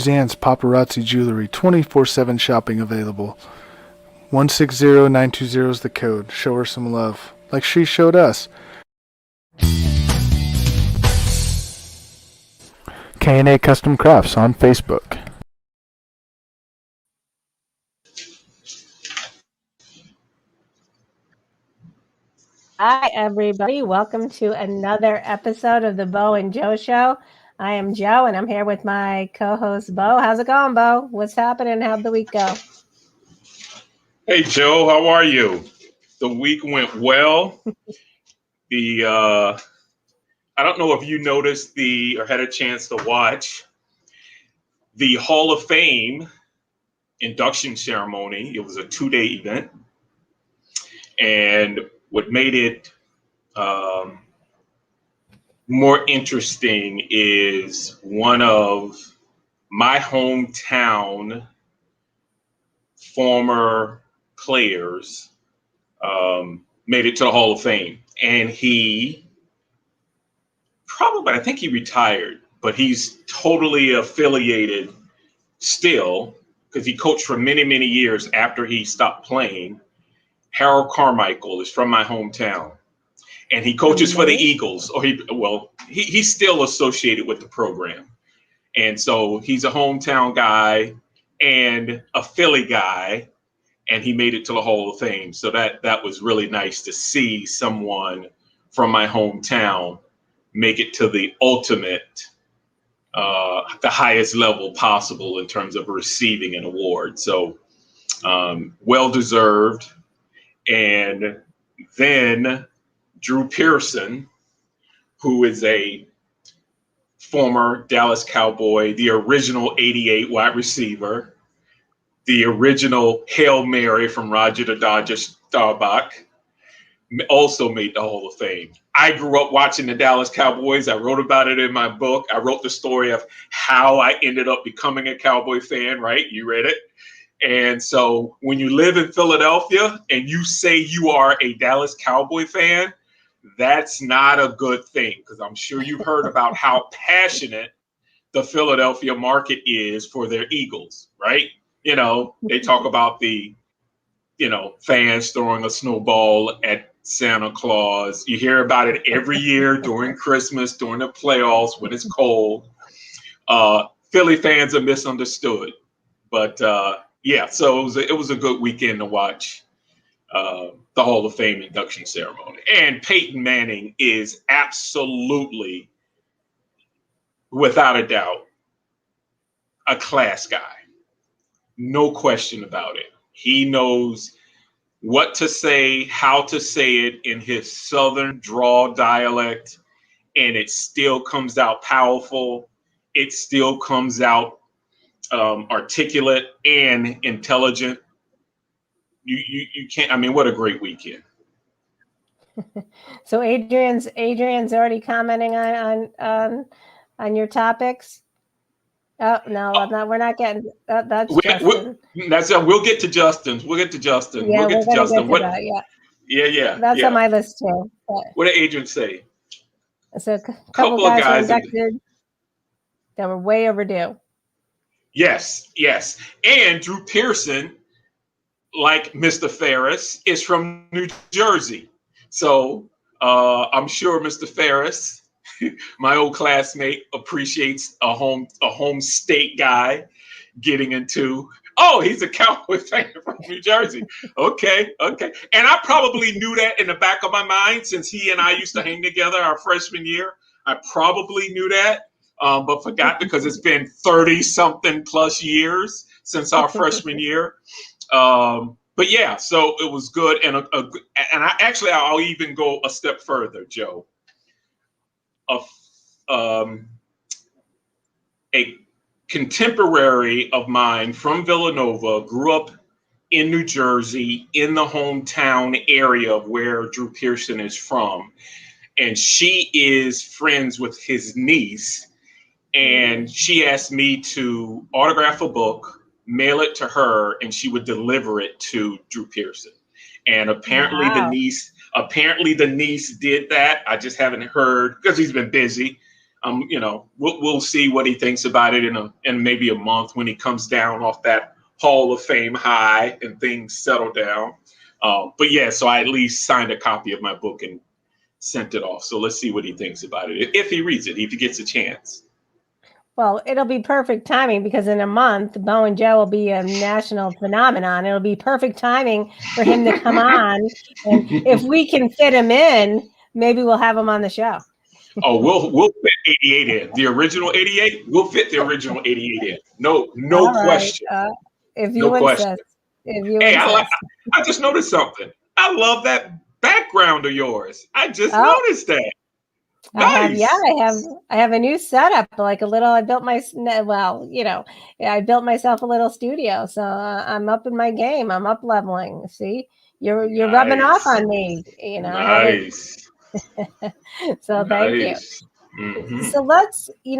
Suzanne's Paparazzi Jewelry, 24/7 shopping available. 160920 is the code. Show her some love, like she showed us. K&A Custom Crafts on Facebook. Hi, everybody. Welcome to another episode of the Bo and Joe Show. I am Joe, and I'm here with my co-host, Bo. How's it going, Bo? What's happening? How'd the week go? Hey, Joe. How are you? The week went well. I don't know if you noticed or had a chance to watch the Hall of Fame induction ceremony. It was a 2-day event. And what made it more interesting is one of my hometown former players made it to the Hall of Fame. And I think he retired, but he's totally affiliated still because he coached for many, many years after he stopped playing. Harold Carmichael is from my hometown, and he coaches for the Eagles. He's still associated with the program. And so he's a hometown guy and a Philly guy, and he made it to the Hall of Fame. So that was really nice to see someone from my hometown make it to the ultimate, the highest level possible in terms of receiving an award. So well-deserved. And then Drew Pearson, who is a former Dallas Cowboy, the original 88 wide receiver, the original Hail Mary from Roger the Dodger Staubach, also made the Hall of Fame. I grew up watching the Dallas Cowboys. I wrote about it in my book. I wrote the story of how I ended up becoming a Cowboy fan, right? You read it. And so when you live in Philadelphia and you say you are a Dallas Cowboy fan, that's not a good thing, because I'm sure you've heard about how passionate the Philadelphia market is for their Eagles, right? You know, they talk about the, fans throwing a snowball at Santa Claus. You hear about it every year during Christmas, during the playoffs, when it's cold. Philly fans are misunderstood. But so it was a good weekend to watch the Hall of Fame induction ceremony. And Peyton Manning is absolutely, without a doubt, a class guy. No question about it. He knows what to say, how to say it in his Southern drawl dialect, and it still comes out powerful. It still comes out articulate and intelligent. You can't. I mean, what a great weekend. So Adrian's already commenting on your topics. Oh no, we're not getting that's Justin. We'll get to Justin. We'll get to Justin. Yeah, we'll get to Justin. Yeah. That's on my list too. But what did Adrian say? So a couple guys were inducted that were way overdue. Yes. And Drew Pearson, like Mr. Ferris, is from New Jersey. So I'm sure Mr. Ferris, my old classmate, appreciates a home state guy getting into. Oh, he's a Cowboy fan from New Jersey. Okay. And I probably knew that in the back of my mind, since he and I used to hang together our freshman year. I probably knew that, but forgot because it's been 30-something plus years since our freshman year. But yeah, so it was good. And I'll even go a step further, Joe. A contemporary of mine from Villanova grew up in New Jersey, in the hometown area of where Drew Pearson is from. And she is friends with his niece. And she asked me to autograph a book, mail it to her, and she would deliver it to Drew Pearson. And apparently the niece did that. I just haven't heard, because he's been busy. we'll see what he thinks about it in maybe a month when he comes down off that Hall of Fame high and things settle down. But yeah, so I at least signed a copy of my book and sent it off. So let's see what he thinks about it if he reads it, if he gets a chance. Well, it'll be perfect timing because in a month, Bo and Joe will be a national phenomenon. It'll be perfect timing for him to come on. And if we can fit him in, maybe we'll have him on the show. Oh, we'll fit 88 in. The original 88, we'll fit the original 88 in. No question. If you insist. Hey, I just noticed something. I love that background of yours. I just noticed that. Nice. I have a new setup, like a little. I built myself a little studio, so I'm up in my game. I'm up leveling. See, you're rubbing off on me. Nice. So thank you. Mm-hmm. So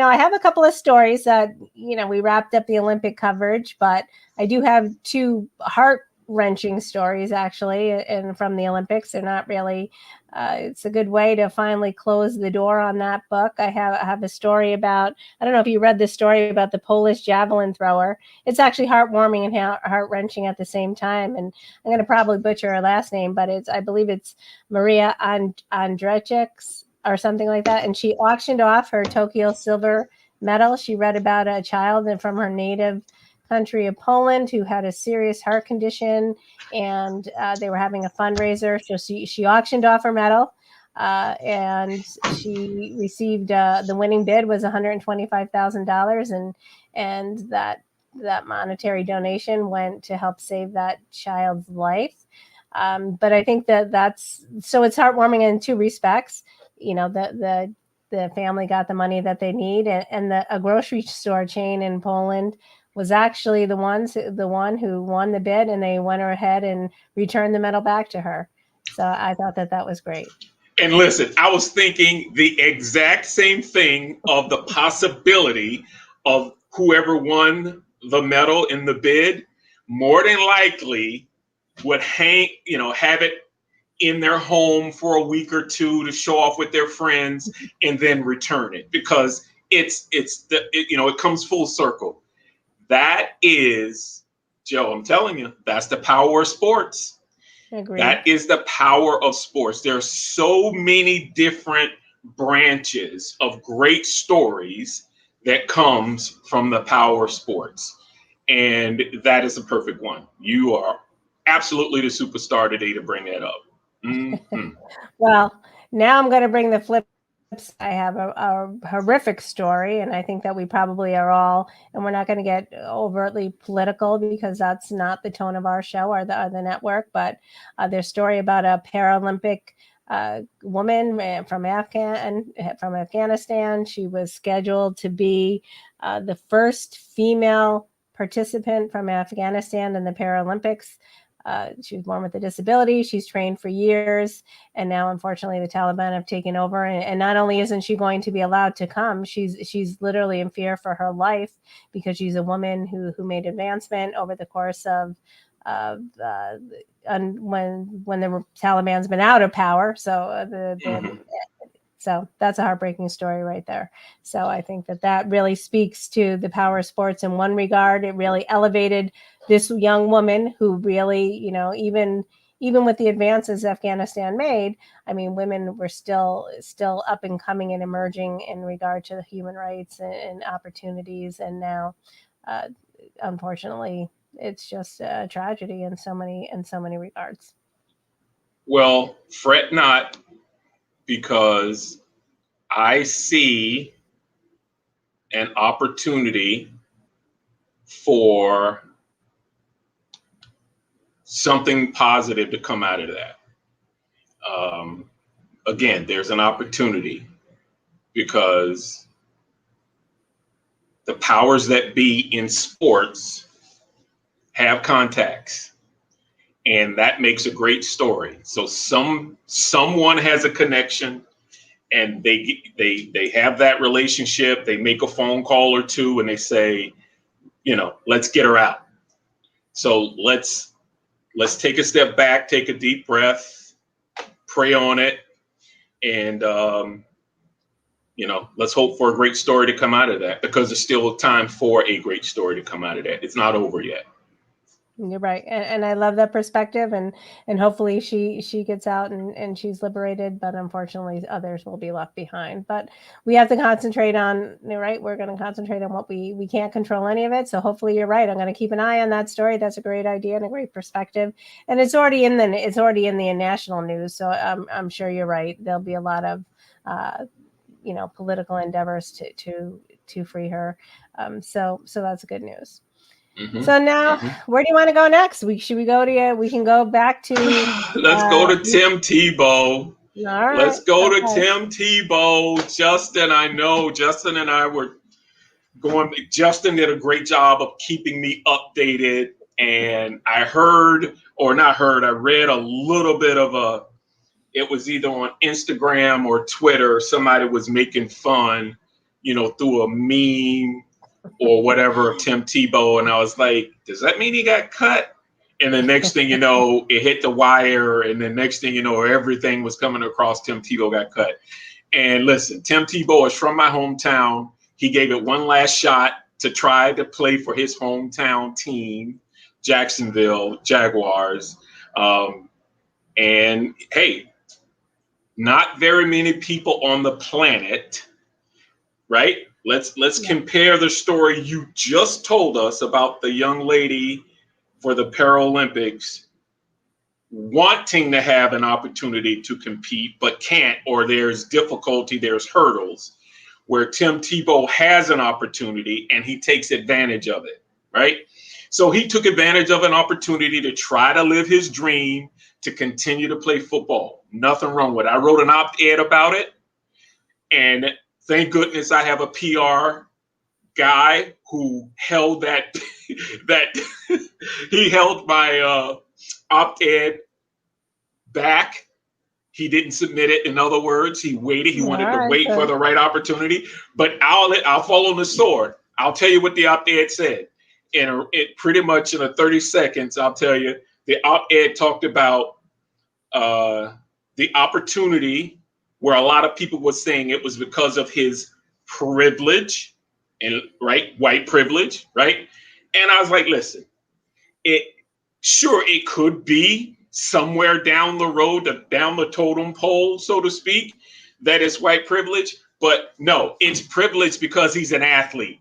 I have a couple of stories that we wrapped up the Olympic coverage, but I do have two heart-wrenching stories actually, and from the Olympics. They're not really. It's a good way to finally close the door on that book. I have a story about, I don't know if you read this story about the Polish javelin thrower. It's actually heartwarming and heart-wrenching at the same time. And I'm going to probably butcher her last name, but I believe it's Maria Andrzejczyk or something like that. And she auctioned off her Tokyo silver medal. She read about a child from her native country of Poland who had a serious heart condition, and they were having a fundraiser. So she auctioned off her medal, and she received the winning bid was $125,000, and that monetary donation went to help save that child's life. But I think that's so it's heartwarming in two respects. The family got the money that they need, and a grocery store chain in Poland was actually the one who won the bid, and they went ahead and returned the medal back to her. So I thought that was great. And listen, I was thinking the exact same thing of the possibility of whoever won the medal in the bid more than likely would have it in their home for a week or two to show off with their friends and then return it, because it comes full circle. That is, Joe, I'm telling you, that's the power of sports. Agreed. That is the power of sports. There are so many different branches of great stories that comes from the power of sports. And that is a perfect one. You are absolutely the superstar today to bring that up. Mm-hmm. Well, now I'm going to bring the flip. I have a horrific story, and I think that we probably are all, and we're not going to get overtly political because that's not the tone of our show or the network, but there's a story about a Paralympic woman from Afghanistan. She was scheduled to be the first female participant from Afghanistan in the Paralympics. She was born with a disability. She's trained for years, and now, unfortunately, the Taliban have taken over. And not only isn't she going to be allowed to come, she's literally in fear for her life because she's a woman who made advancement over the course of when the Taliban's been out of power. So So that's a heartbreaking story right there. So I think that really speaks to the power of sports in one regard. It really elevated this young woman who really, even with the advances Afghanistan made, I mean, women were still up and coming and emerging in regard to the human rights and opportunities. And now, unfortunately, it's just a tragedy in so many regards. Well, fret not, because I see an opportunity for something positive to come out of that. Again, there's an opportunity because the powers that be in sports have contacts, and that makes a great story. So someone has a connection, and they have that relationship. They make a phone call or two, and they say, let's get her out. So let's take a step back, take a deep breath, pray on it, and let's hope for a great story to come out of that, because there's still time for a great story to come out of that. It's not over yet. You're right. And I love that perspective, and hopefully she gets out and she's liberated, but unfortunately others will be left behind. But we have to concentrate on, right? We're going to concentrate on what we can't control any of it. So hopefully you're right. I'm going to keep an eye on that story. That's a great idea and a great perspective. And it's already in the national news. So I'm sure you're right. There'll be a lot of political endeavors to free her. So that's good news. Mm-hmm. So now, where do you want to go next? We can go back to. Let's go to Tim Tebow. All right. Let's go to Tim Tebow. Justin, I know Justin and I were going. Justin did a great job of keeping me updated, and I read a little bit of it was either on Instagram or Twitter. Somebody was making fun, through a meme or whatever of Tim Tebow. And I was like, does that mean he got cut? And the next thing you know, it hit the wire. And the next thing you know, everything was coming across. Tim Tebow got cut. And listen, Tim Tebow is from my hometown. He gave it one last shot to try to play for his hometown team, Jacksonville Jaguars. And hey, not very many people on the planet, right? Let's compare the story you just told us about the young lady for the Paralympics wanting to have an opportunity to compete but can't, or there's difficulty, there's hurdles, where Tim Tebow has an opportunity and he takes advantage of it, right? So he took advantage of an opportunity to try to live his dream to continue to play football. Nothing wrong with it. I wrote an op-ed about it, and thank goodness I have a PR guy who held that he held my op-ed back. He didn't submit it. In other words, he waited. He wanted to wait for the right opportunity. But I'll follow the sword. I'll tell you what the op-ed said. It pretty much in 30 seconds, I'll tell you. The op-ed talked about the opportunity, where a lot of people were saying it was because of his privilege, and white privilege, right? And I was like, listen, it could be somewhere down the road, down the totem pole, so to speak, that is white privilege. But no, it's privilege because he's an athlete,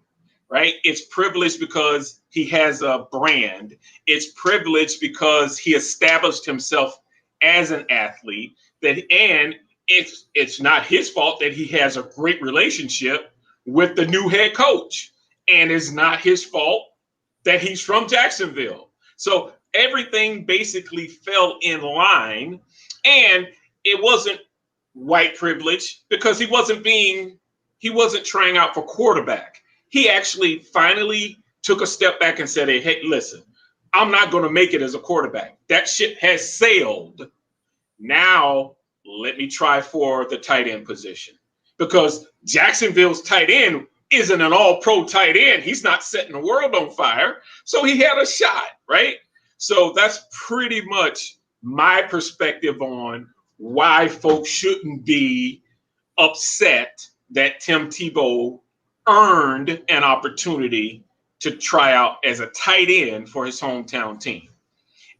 right? It's privilege because he has a brand. It's privilege because he established himself as an athlete. And it's not his fault that he has a great relationship with the new head coach. And it's not his fault that he's from Jacksonville. So everything basically fell in line, and it wasn't white privilege because he wasn't trying out for quarterback. He actually finally took a step back and said, hey, listen, I'm not going to make it as a quarterback. That ship has sailed. Now let me try for the tight end position, because Jacksonville's tight end isn't an all-pro tight end. He's not setting the world on fire. So he had a shot, right? So that's pretty much my perspective on why folks shouldn't be upset that Tim Tebow earned an opportunity to try out as a tight end for his hometown team.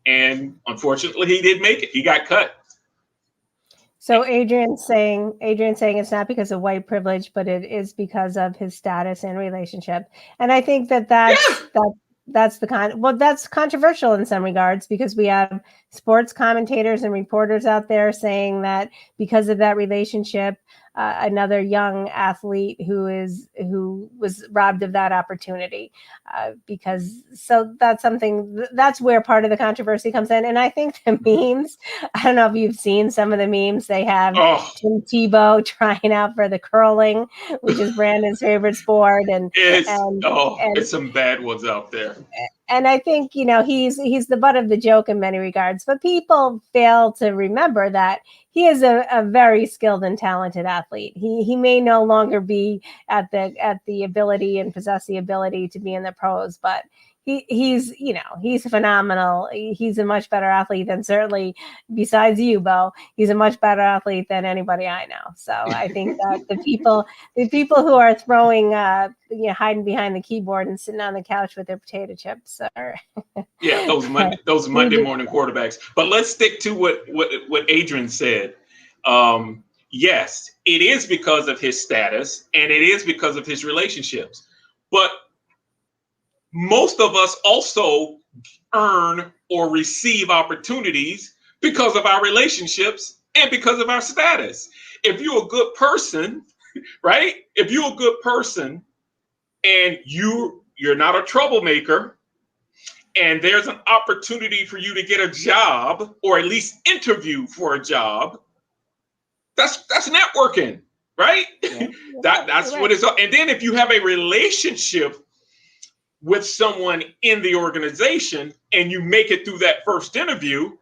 And unfortunately, he didn't make it. He got cut. So Adrian's saying it's not because of white privilege, but it is because of his status and relationship. And I think that's controversial in some regards, because we have sports commentators and reporters out there saying that because of that relationship, another young athlete who was robbed of that opportunity, so that's where part of the controversy comes in. And I think the memes, I don't know if you've seen some of the memes, they have Tim Tebow trying out for the curling, which is Brandon's favorite sport, and it's some bad ones out there. And I think, he's the butt of the joke in many regards, but people fail to remember that he is a very skilled and talented athlete. He may no longer be at the ability and possess the ability to be in the pros, but he's he's phenomenal. He's a much better athlete than, certainly besides you, Bo, he's a much better athlete than anybody I know. So I think that the people who are throwing hiding behind the keyboard and sitting on the couch with their potato chips are Yeah, those Monday morning quarterbacks. But let's stick to what Adrian said. Yes, it is because of his status and it is because of his relationships. But most of us also earn or receive opportunities because of our relationships and because of our status. If you're a good person, right? If you're a good person and you're not a troublemaker, and there's an opportunity for you to get a job or at least interview for a job, that's networking, right? Yeah. That's right. what it's. And then if you have a relationship with someone in the organization and you make it through that first interview,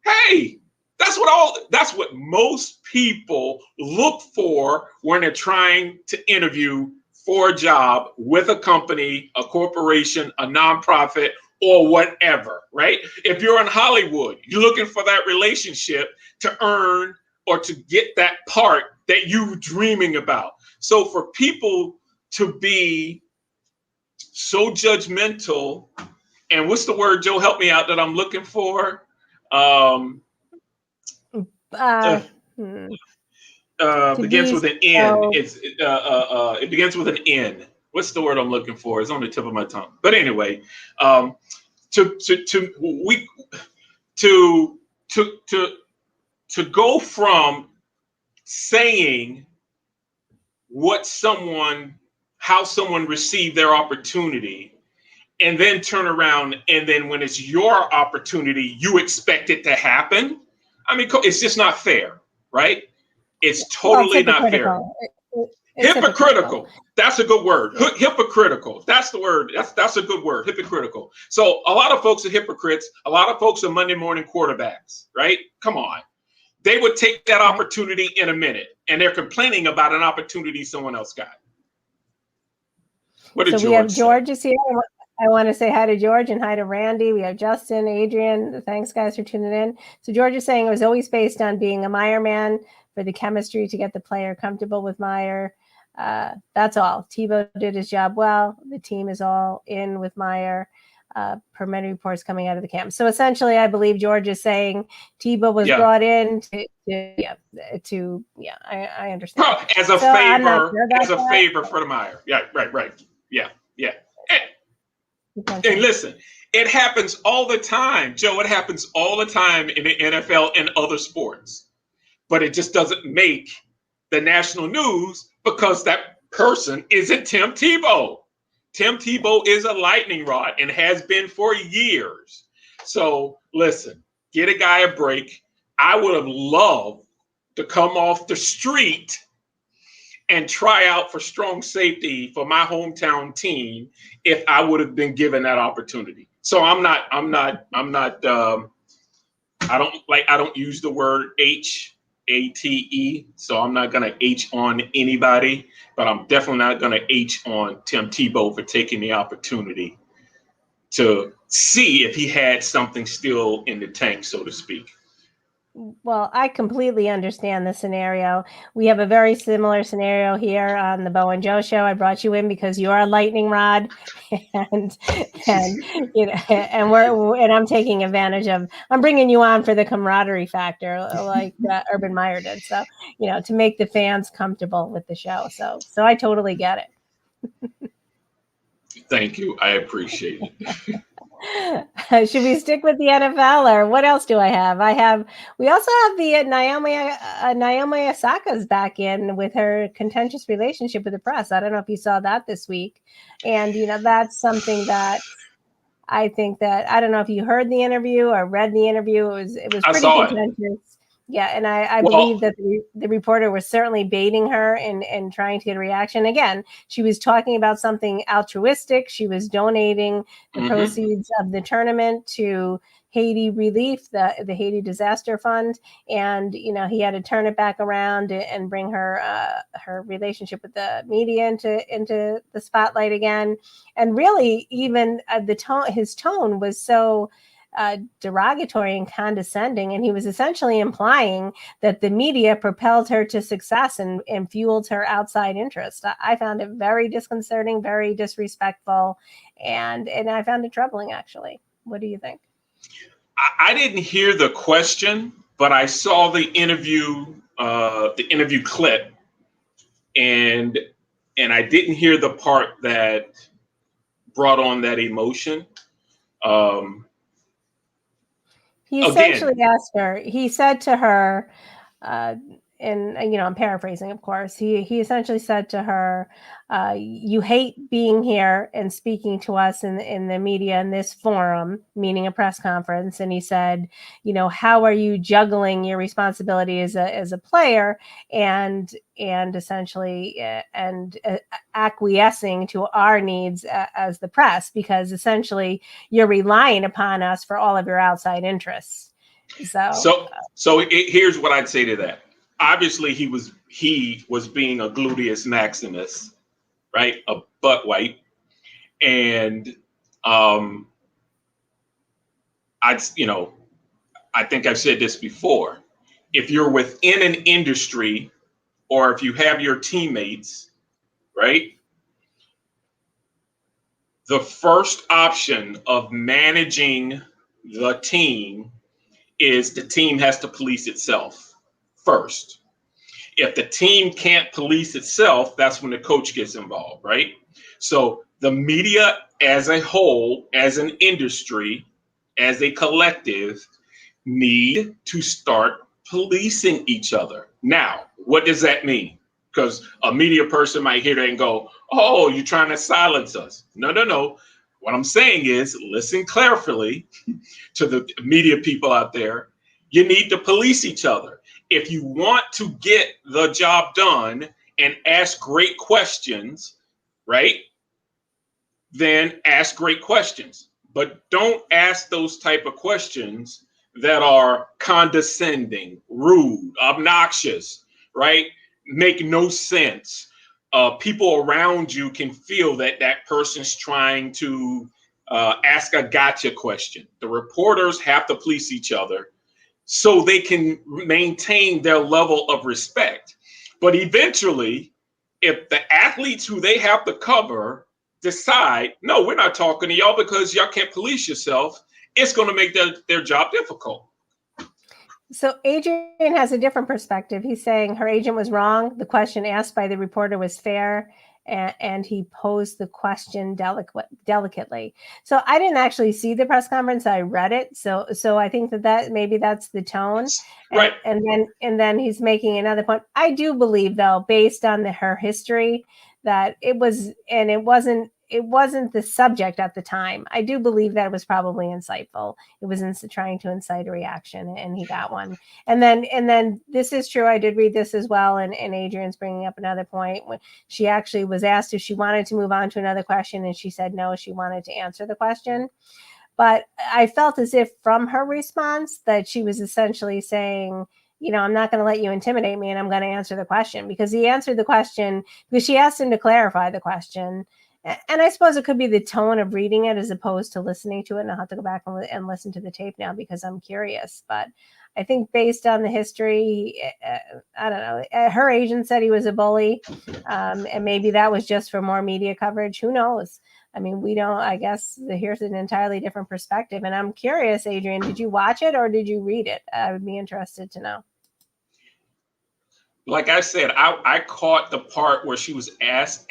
hey, that's what most people look for when they're trying to interview for a job with a company, a corporation, a nonprofit, or whatever, right? If you're in Hollywood, you're looking for that relationship to earn or to get that part that you're dreaming about. So for people to be so judgmental, and what's the word, Joe, help me out, that I'm looking for? Begins with an N. It begins with an N. What's the word I'm looking for? It's on the tip of my tongue. But anyway, to go from saying how someone received their opportunity, and then turn around and then when it's your opportunity, you expect it to happen. I mean, it's just not fair, right? It's totally not fair. It's hypocritical. That's a good word. Yeah. Hypocritical. That's the word. That's a good word. Hypocritical. So a lot of folks are hypocrites. A lot of folks are Monday morning quarterbacks, right? Come on. They would take that opportunity in a minute, and they're complaining about an opportunity someone else got. What did we have George is here. I want to say hi to George and hi to Randy. We have Justin, Adrian. Thanks, guys, for tuning in. So George is saying it was always based on being a Meyer man for the chemistry to get the player comfortable with Meyer. That's all. Tebow did his job well. The team is all in with Meyer, per many reports coming out of the camp. So essentially, I believe George is saying Tebow was brought in I understand. As a favor for the Meyer. Yeah, right. Yeah. And listen, it happens all the time, Joe. It happens all the time in the NFL and other sports. But it just doesn't make the national news because that person isn't Tim Tebow. Tim Tebow is a lightning rod and has been for years. So listen, get a guy a break. I would have loved to come off the street and try out for strong safety for my hometown team if I would have been given that opportunity. So I don't use the word HATE, so I'm not going to H on anybody, but I'm definitely not going to H on Tim Tebow for taking the opportunity to see if he had something still in the tank, so to speak. Well, I completely understand the scenario. We have a very similar scenario here on the Bo and Joe show. I brought you in because you are a lightning rod, and I'm taking advantage of. I'm bringing you on for the camaraderie factor, like Urban Meyer did. So to make the fans comfortable with the show. So I totally get it. Thank you. I appreciate it. Should we stick with the NFL, or what else do I have? We also have the Naomi Osaka's back in with her contentious relationship with the press. I don't know if you saw that this week, and that's something that I think that I don't know if you heard the interview or read the interview. It was pretty contentious. Yeah, and I believe that the reporter was certainly baiting her and trying to get a reaction. Again, she was talking about something altruistic. She was donating the proceeds of the tournament to Haiti relief, the Haiti disaster fund, and he had to turn it back around and bring her relationship with the media into the spotlight again. And really, even his tone was so derogatory and condescending, and he was essentially implying that the media propelled her to success and fueled her outside interest. I found it very disconcerting, very disrespectful, and I found it troubling, actually. What do you think? I didn't hear the question, but I saw the interview clip, and I didn't hear the part that brought on that emotion. He essentially asked her, he said to her, and I'm paraphrasing, of course, he essentially said to her, you hate being here and speaking to us in the media in this forum, meaning a press conference. And he said, how are you juggling your responsibility as a player and essentially acquiescing to our needs as the press, because essentially you're relying upon us for all of your outside interests. So here's what I'd say to that. Obviously, he was being a gluteus maximus, right? A butt wipe. And I think I've said this before. If you're within an industry, or if you have your teammates, right? The first option of managing the team is the team has to police itself first. If the team can't police itself, that's when the coach gets involved, right? So the media as a whole, as an industry, as a collective, need to start policing each other. Now, what does that mean? Because a media person might hear that and go, oh, you're trying to silence us. No. What I'm saying is, listen carefully to the media people out there. You need to police each other. If you want to get the job done and ask great questions, right? Then ask great questions. But don't ask those type of questions that are condescending, rude, obnoxious, right? Make no sense. People around you can feel that person's trying to ask a gotcha question. The reporters have to police each other so they can maintain their level of respect. But eventually, if the athletes who they have to cover decide, no, we're not talking to y'all because y'all can't police yourself, it's going to make their job difficult. So Adrian has a different perspective. He's saying her agent was wrong. The question asked by the reporter was fair, and he posed the question delicately. So I didn't actually see the press conference. I read it. So I think that maybe that's the tone. Right. And then he's making another point. I do believe, though, based on her history, that it wasn't the subject at the time. I do believe that it was probably insightful. It was trying to incite a reaction, and he got one. And then this is true. I did read this as well. And Adrian's bringing up another point when she actually was asked if she wanted to move on to another question, and she said no, she wanted to answer the question. But I felt as if from her response that she was essentially saying, I'm not going to let you intimidate me, and I'm going to answer the question, because he answered the question because she asked him to clarify the question. And I suppose it could be the tone of reading it as opposed to listening to it. And I'll have to go back and listen to the tape now because I'm curious. But I think based on the history, I don't know. Her agent said he was a bully. And maybe that was just for more media coverage. Who knows? I mean, we don't, I guess here's an entirely different perspective. And I'm curious, Adrian, did you watch it or did you read it? I would be interested to know. Like I said, I caught the part where she was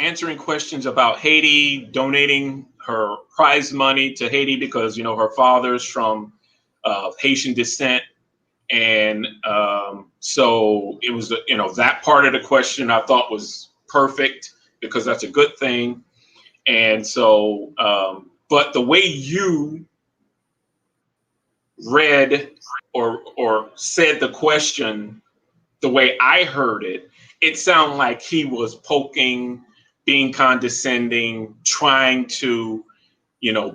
answering questions about Haiti, donating her prize money to Haiti because, her father's from Haitian descent. And so it was, that part of the question I thought was perfect because that's a good thing. And so, but the way you read or said the question, the way I heard it, it sounded like he was poking, being condescending, trying to,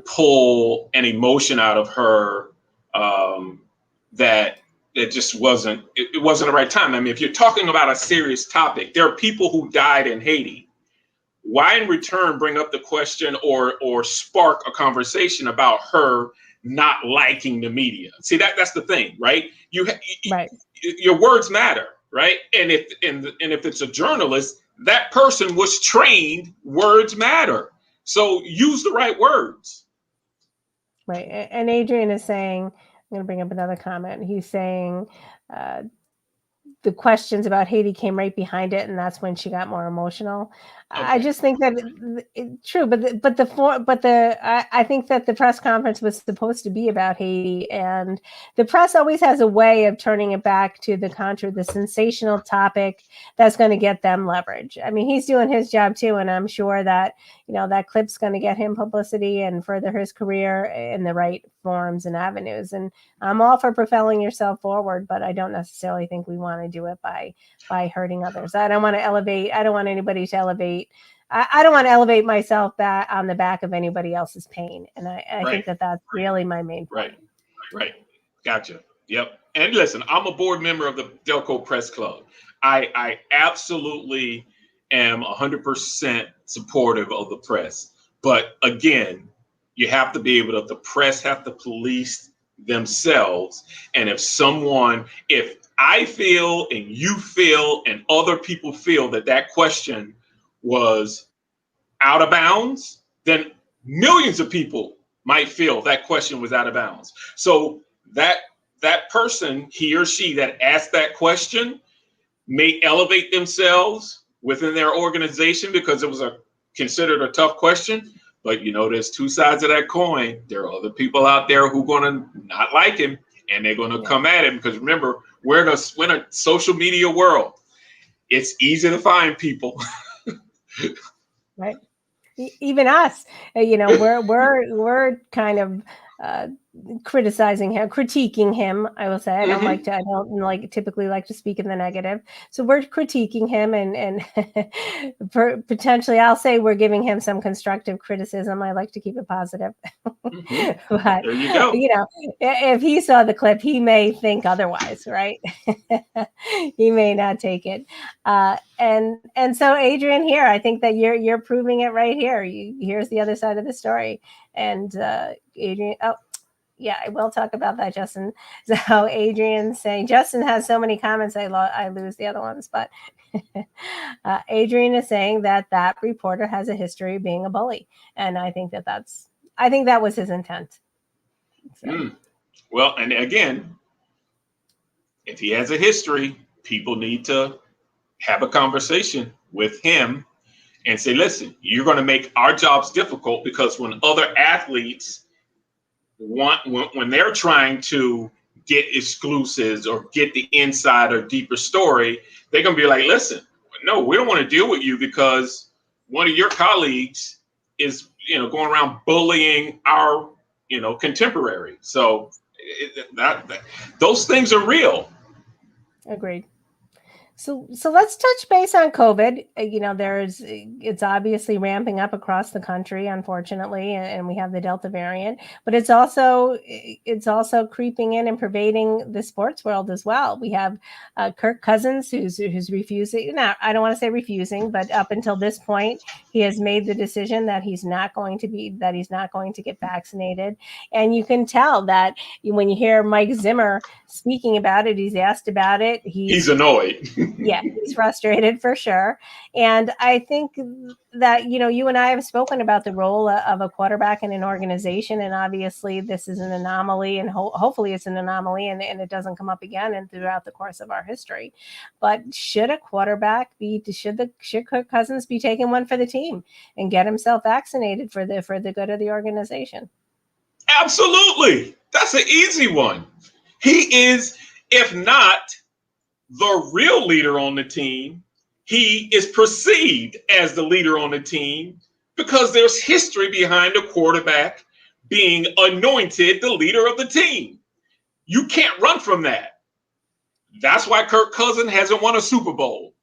pull an emotion out of her that it just wasn't. It wasn't the right time. I mean, if you're talking about a serious topic, there are people who died in Haiti. Why, in return, bring up the question or spark a conversation about her not liking the media? See, that's the thing, right? Right. Your words matter, right? And if it's a journalist, that person was trained. Words matter, so use the right words. Right. And Adrian is saying, I'm going to bring up another comment. He's saying the questions about Haiti came right behind it, and that's when she got more emotional. Okay. I just think that true, I think that the press conference was supposed to be about Haiti, and the press always has a way of turning it back to the sensational topic that's going to get them leverage. I mean, he's doing his job too, and I'm sure that that clip's going to get him publicity and further his career in the right forms and avenues. And I'm all for propelling yourself forward, but I don't necessarily think we want to do it by hurting others. I don't want to elevate. I don't want anybody to elevate. I don't want to elevate myself back on the back of anybody else's pain. And I Right. think that that's really my main point. Right. Gotcha. Yep. And listen, I'm a board member of the Delco Press Club. I absolutely am 100% supportive of the press. But again, you have to be able to, the press have to police themselves. And if I feel and you feel and other people feel that question was out of bounds, then millions of people might feel that question was out of bounds. So that person, he or she that asked that question may elevate themselves within their organization because it was considered a tough question. But there's two sides of that coin. There are other people out there who are going to not like him, and they're going to come at him because remember, we're in a social media world. It's easy to find people. Right. Even us, we're kind of criticizing him, critiquing him. I will say I don't typically like to speak in the negative. So we're critiquing him and potentially I'll say we're giving him some constructive criticism. I like to keep it positive. Mm-hmm. But there you go. If he saw the clip, he may think otherwise, right? He may not take it. And so Adrian, here, I think that you're proving it right here. Here's the other side of the story. And Adrian, yeah, I will talk about that, Justin. So Adrian's saying, Justin has so many comments, I lose the other ones. But Adrian is saying that reporter has a history of being a bully. And I think that was his intent. So. Well, and again, if he has a history, people need to have a conversation with him and say, listen, you're going to make our jobs difficult because when other athletes when they're trying to get exclusives or get the inside or deeper story, they're going to be like, listen, no, we don't want to deal with you because one of your colleagues is, going around bullying our, contemporary. So those things are real. Agreed. So let's touch base on COVID. It's obviously ramping up across the country, unfortunately, and we have the Delta variant, but it's also creeping in and pervading the sports world as well. We have Kirk Cousins who's refusing. Now, I don't want to say refusing, but up until this point, he has made the decision that he's not going to get vaccinated. And you can tell that when you hear Mike Zimmer speaking about it, he's asked about it. He's annoyed. Yeah, he's frustrated for sure. And I think that, you and I have spoken about the role of a quarterback in an organization. And obviously this is an anomaly and hopefully it's an anomaly and it doesn't come up again and throughout the course of our history. But should a quarterback should Kirk Cousins be taking one for the team and get himself vaccinated for the good of the organization? Absolutely. That's an easy one. He is, if not the real leader on the team, he is perceived as the leader on the team because there's history behind a quarterback being anointed the leader of the team. You can't run from that. That's why Kirk Cousins hasn't won a Super Bowl.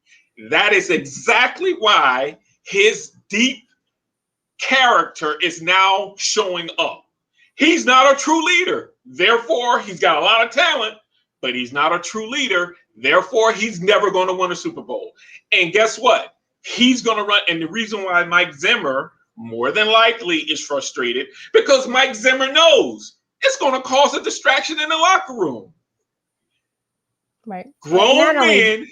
That is exactly why his deep character is now showing up. He's not a true leader. Therefore, he's got a lot of talent, but he's not a true leader. Therefore, he's never going to win a Super Bowl. And guess what? He's going to run. And the reason why Mike Zimmer more than likely is frustrated, because Mike Zimmer knows it's going to cause a distraction in the locker room. Right. Grown men.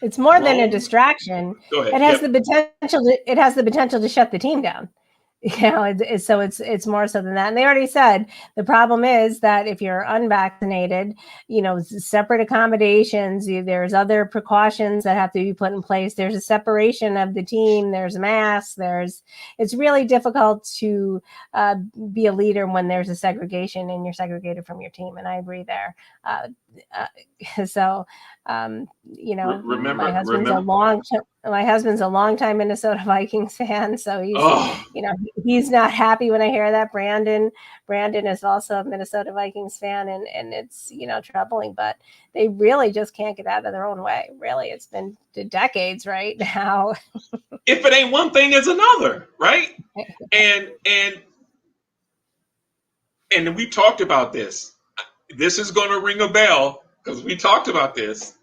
It's more than a distraction. Go ahead. It has the potential. It has the potential to shut the team down. So it's more so than that. And they already said the problem is that if you're unvaccinated, separate accommodations, there's other precautions that have to be put in place. There's a separation of the team. There's masks. It's really difficult to be a leader when there's a segregation and you're segregated from your team. And I agree there. Remember, my husband's a longtime Minnesota Vikings fan, so he's not happy when I hear that. Brandon is also a Minnesota Vikings fan, and it's troubling, but they really just can't get out of their own way. Really, it's been decades right now. If it ain't one thing, it's another, right? And we talked about this. This is going to ring a bell because we talked about this.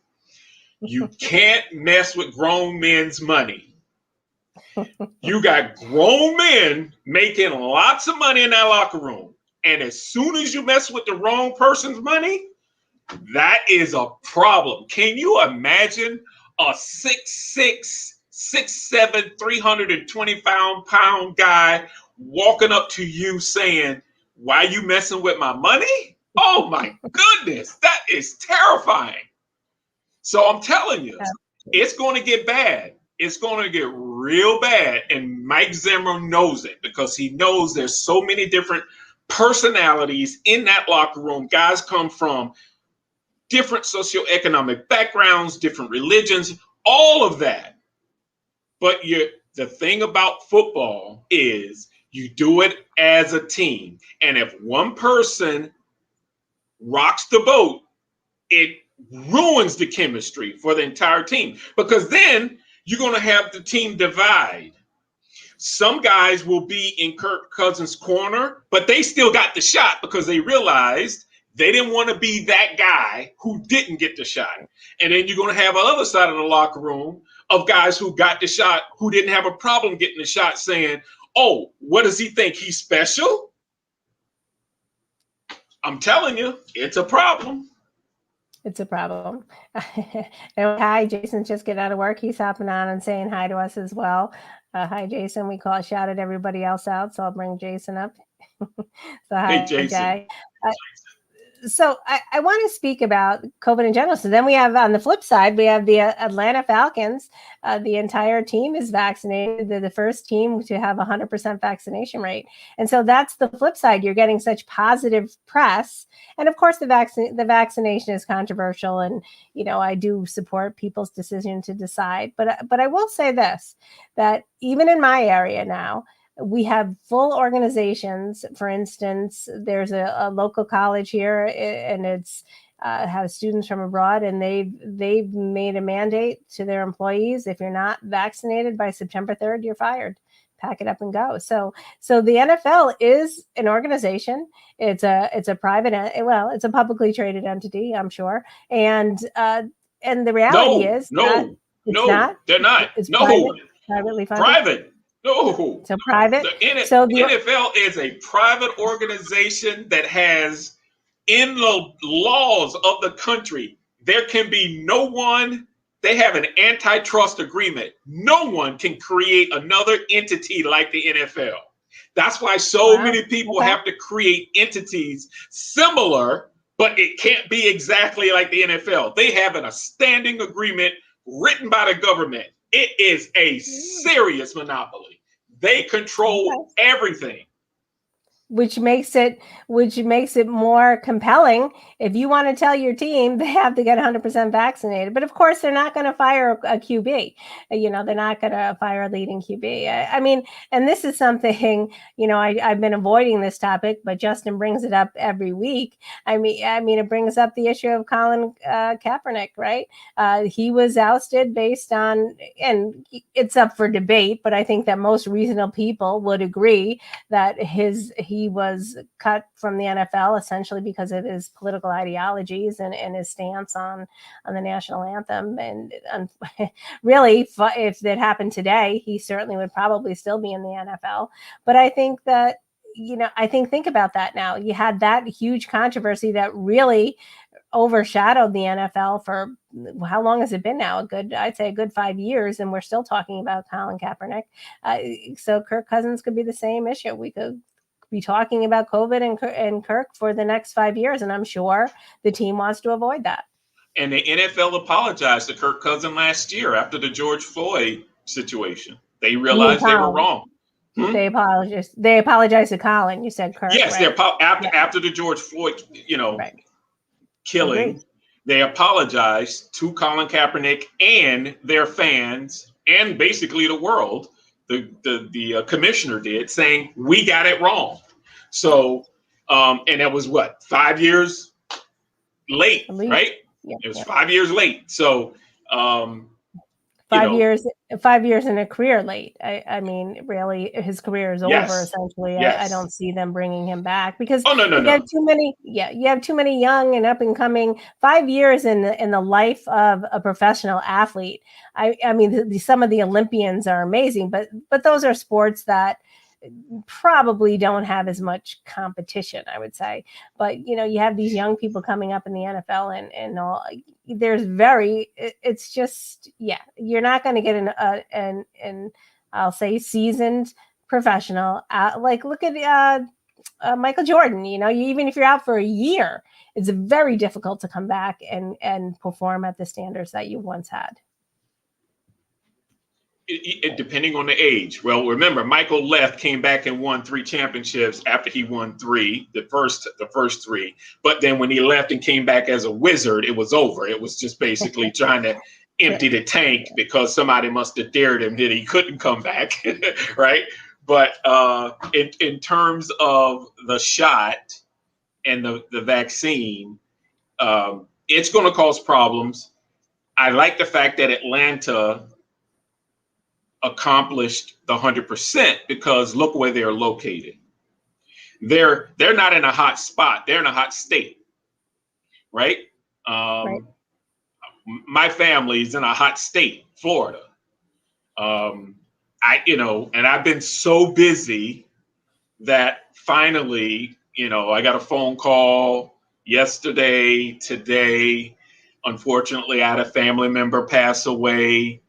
You can't mess with grown men's money. You got grown men making lots of money in that locker room. And as soon as you mess with the wrong person's money, that is a problem. Can you imagine a 6'6", 6'7", 320-pound guy walking up to you saying, "Why you messing with my money?" Oh my goodness, that is terrifying. So I'm telling you, it's going to get bad. It's going to get real bad. And Mike Zimmer knows it because he knows there's so many different personalities in that locker room. Guys come from different socioeconomic backgrounds, different religions, all of that. But the thing about football is you do it as a team. And if one person rocks the boat, it ruins the chemistry for the entire team, because then you're going to have the team divide. Some guys will be in Kirk Cousins' corner, but they still got the shot because they realized they didn't want to be that guy who didn't get the shot. And then you're going to have another side of the locker room of guys who got the shot, who didn't have a problem getting the shot, saying, "Oh, what does he think? He's special?" I'm telling you, it's a problem. It's a problem. And hi, Jason just get out of work. He's hopping on and saying hi to us as well. Hi, Jason. We shouted everybody else out, so I'll bring Jason up. So hi, hey, Jason. Jay. So I want to speak about COVID in general. So then we have, on the flip side, we have the Atlanta Falcons. The entire team is vaccinated. They're the first team to have 100% vaccination rate. And so that's the flip side. You're getting such positive press. And of course, the vaccination is controversial. And, I do support people's decision to decide. But I will say this, that even in my area now, we have full organizations. For instance, there's a local college here, and it's has students from abroad, and they've made a mandate to their employees: if you're not vaccinated by September 3rd, you're fired. Pack it up and go. So the NFL is an organization. It's a private, it's a publicly traded entity, I'm sure. And the reality is, they're not. It's privately funded. Private. No. So private. The NFL is a private organization that has, in the laws of the country, there can be no one. They have an antitrust agreement. No one can create another entity like the NFL. That's why many people have to create entities similar, but it can't be exactly like the NFL. They have a standing agreement written by the government. It is a serious monopoly. They control everything. Which makes it more compelling. If you want to tell your team they have to get 100% vaccinated, but of course they're not going to fire a QB. They're not going to fire a leading QB. I mean, and this is something, I've been avoiding this topic, but Justin brings it up every week. I mean, it brings up the issue of Colin Kaepernick, right? He was ousted based on, and it's up for debate, but I think that most reasonable people would agree that he he was cut from the NFL essentially because of his political ideologies and his stance on the national anthem. And really, if that happened today, he certainly would probably still be in the NFL. But I think that, think about that now. You had that huge controversy that really overshadowed the NFL for how long has it been now? I'd say a good 5 years, and we're still talking about Colin Kaepernick. So Kirk Cousins could be the same issue. We could be talking about COVID and Kirk for the next 5 years, and I'm sure the team wants to avoid that. And the NFL apologized to Kirk Cousins last year after the George Floyd situation. They realized they were wrong. They apologized. They apologized to Colin. You said Kirk. Yes, right? after the George Floyd, right. killing. Agreed. They apologized to Colin Kaepernick and their fans, and basically the world. The commissioner did, saying we got it wrong. So, and it was 5 years late, right? Yeah, it was 5 years late. So, 5 years. 5 years in a career late. I mean, really, his career is over essentially. Yes. I don't see them bringing him back because you have too many. Yeah, you have too many young and up and coming. 5 years in the life of a professional athlete. I mean, some of the Olympians are amazing, but those are sports that probably don't have as much competition, I would say. But you have these young people coming up in the NFL and all. It's just, you're not going to get an I'll say seasoned professional. Like look at Michael Jordan. Even if you're out for a year, it's very difficult to come back and perform at the standards that you once had. Depending on the age. Well, remember, Michael left, came back and won 3 championships after he won 3, the first 3. But then when he left and came back as a wizard, it was over. It was just basically trying to empty the tank because somebody must have dared him that he couldn't come back, right? But in terms of the shot and the vaccine, it's going to cause problems. I like the fact that Atlanta accomplished the 100% because look where they're located. They're not in a hot spot. They're in a hot state, right? Right. My family's in a hot state, Florida. And I've been so busy that finally, I got a phone call yesterday, today. Unfortunately, I had a family member pass away.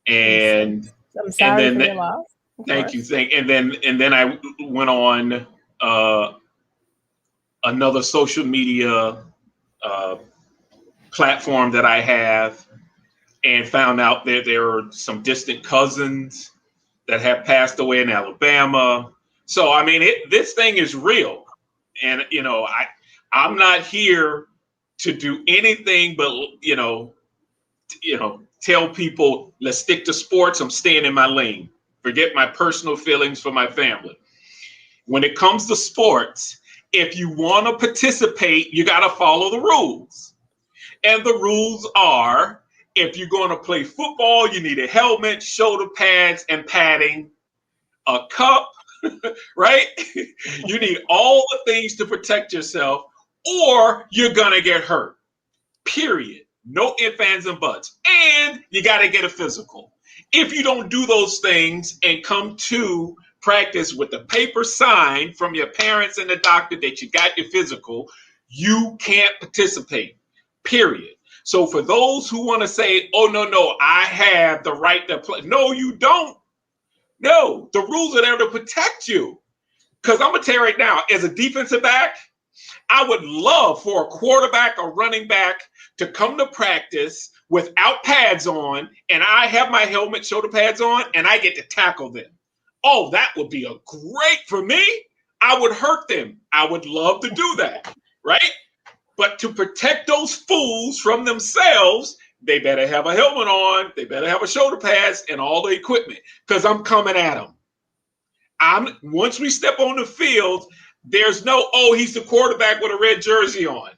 And I'm sorry for your loss. Thank you. And then I went on another social media platform that I have and found out that there are some distant cousins that have passed away in Alabama. So I mean, this thing is real, and I'm not here to do anything but tell people, let's stick to sports. I'm staying in my lane. Forget my personal feelings for my family. When it comes to sports, if you want to participate, you got to follow the rules. And the rules are, if you're going to play football, you need a helmet, shoulder pads, and padding, a cup, right? You need all the things to protect yourself, or you're going to get hurt, period. No ifs, ands, and buts. And you got to get a physical. If you don't do those things and come to practice with a paper sign from your parents and the doctor that you got your physical, you can't participate, period. So for those who want to say, oh, no, I have the right to play. No, you don't. No, the rules are there to protect you. Because I'm going to tell you right now, as a defensive back, I would love for a quarterback or running back to come to practice without pads on, and I have my helmet, shoulder pads on, and I get to tackle them. Oh, that would be a great for me. I would hurt them. I would love to do that, right? But to protect those fools from themselves, they better have a helmet on, they better have a shoulder pads and all the equipment, because I'm coming at them. Once we step on the field, there's no, oh, he's the quarterback with a red jersey on.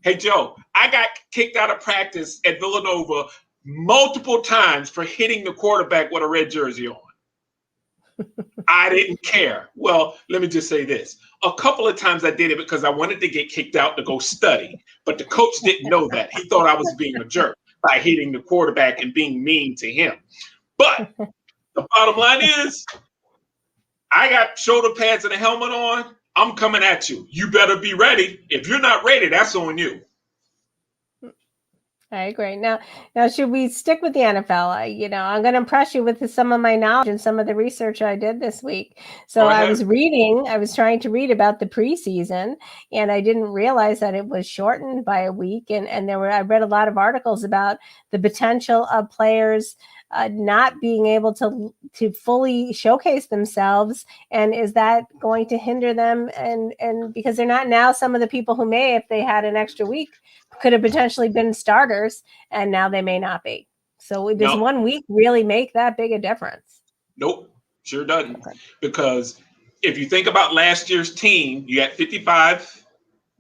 Hey, Joe, I got kicked out of practice at Villanova multiple times for hitting the quarterback with a red jersey on. I didn't care. Well, let me just say this. A couple of times I did it because I wanted to get kicked out to go study, but the coach didn't know that. He thought I was being a jerk by hitting the quarterback and being mean to him. But the bottom line is, I got shoulder pads and a helmet on. I'm coming at you. You better be ready. If you're not ready, that's on you. I agree. Now, should we stick with the NFL? I'm going to impress you with some of my knowledge and some of the research I did this week. So I was trying to read about the preseason, and I didn't realize that it was shortened by a week. And I read a lot of articles about the potential of players not being able to fully showcase themselves, and is that going to hinder them? And because they're not now, some of the people who may, if they had an extra week, could have potentially been starters, and now they may not be. So does 1 week really make that big a difference? Nope, sure doesn't. Okay. Because if you think about last year's team, you had 55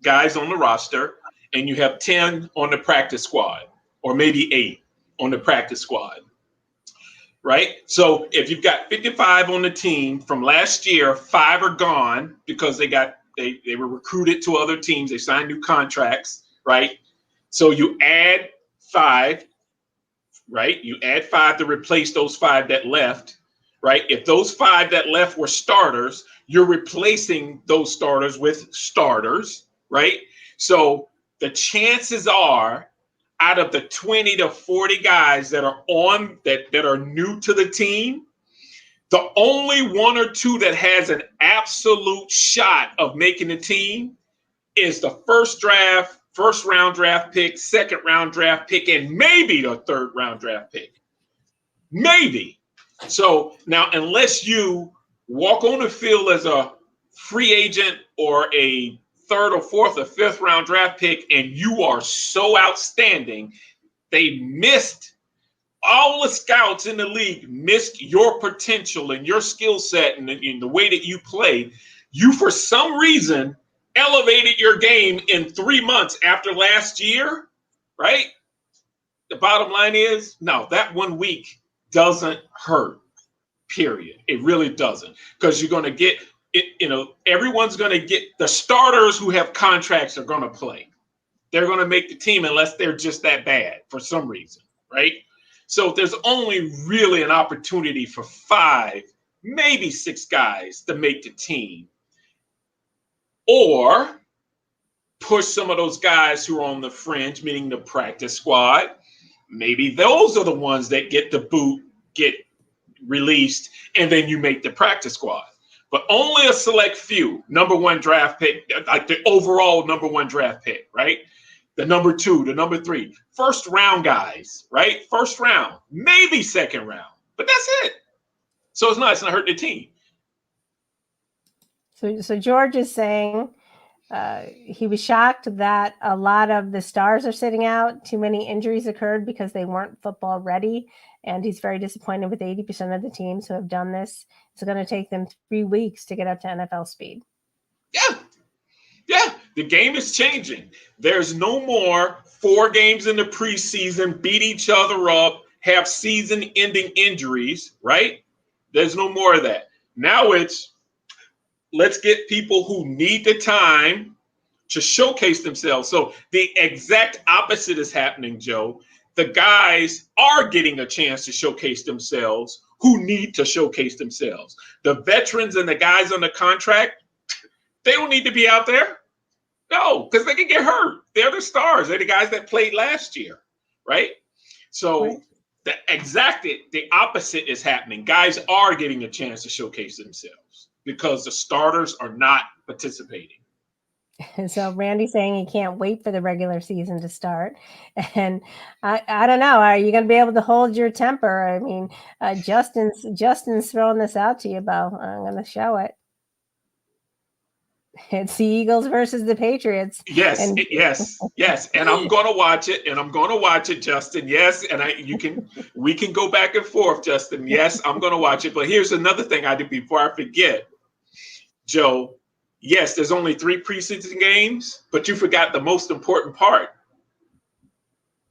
guys on the roster, and you have 10 on the practice squad, or maybe 8 on the practice squad. Right? So if you've got 55 on the team from last year, 5 are gone because they were recruited to other teams. They signed new contracts, right? So you add 5, right? You add 5 to replace those 5 that left, right? If those 5 that left were starters, you're replacing those starters with starters, right? So the chances are, out of the 20 to 40 guys that are on that are new to the team, the only 1 or 2 that has an absolute shot of making the team is the first round draft pick, second round draft pick, and maybe the third round draft pick. Maybe. So now, unless you walk on the field as a free agent or a third or fourth or fifth round draft pick, and you are so outstanding, they missed, all the scouts in the league missed your potential and your skill set and the way that you play. You, for some reason, elevated your game in 3 months after last year, right? The bottom line is, no, that 1 week doesn't hurt, period. It really doesn't, because you're going to get it, everyone's going to get, the starters who have contracts are going to play. They're going to make the team unless they're just that bad for some reason, right? So there's only really an opportunity for 5, maybe 6 guys to make the team, or push some of those guys who are on the fringe, meaning the practice squad. Maybe those are the ones that get the boot, get released, and then you make the practice squad. But only a select few, number 1 draft pick, like the overall number 1 draft pick, right? The number 2, the number 3, first round guys, right? First round, maybe second round, but that's it. So it's not going to hurt the team. So George is saying he was shocked that a lot of the stars are sitting out. Too many injuries occurred because they weren't football ready. And he's very disappointed with 80% of the teams who have done this. It's going to take them 3 weeks to get up to NFL speed. Yeah. The game is changing. There's no more 4 games in the preseason, beat each other up, have season-ending injuries, right? There's no more of that. Now it's, let's get people who need the time to showcase themselves. So the exact opposite is happening, Joe. The guys are getting a chance to showcase themselves who need to showcase themselves. The veterans and the guys on the contract, they don't need to be out there. No, because they can get hurt. They're the stars. They're the guys that played last year, right? So the opposite is happening. Guys are getting a chance to showcase themselves because the starters are not participating. So Randy's saying he can't wait for the regular season to start. And I don't know, are you going to be able to hold your temper? I mean, Justin's throwing this out to you, Bo. I'm going to show it. It's the Eagles versus the Patriots. Yes. And I'm going to watch it. Justin. Yes. And we can go back and forth, Justin. Yes, I'm going to watch it. But here's another thing I did before I forget, Joe. Yes, there's only 3 preseason games, but you forgot the most important part.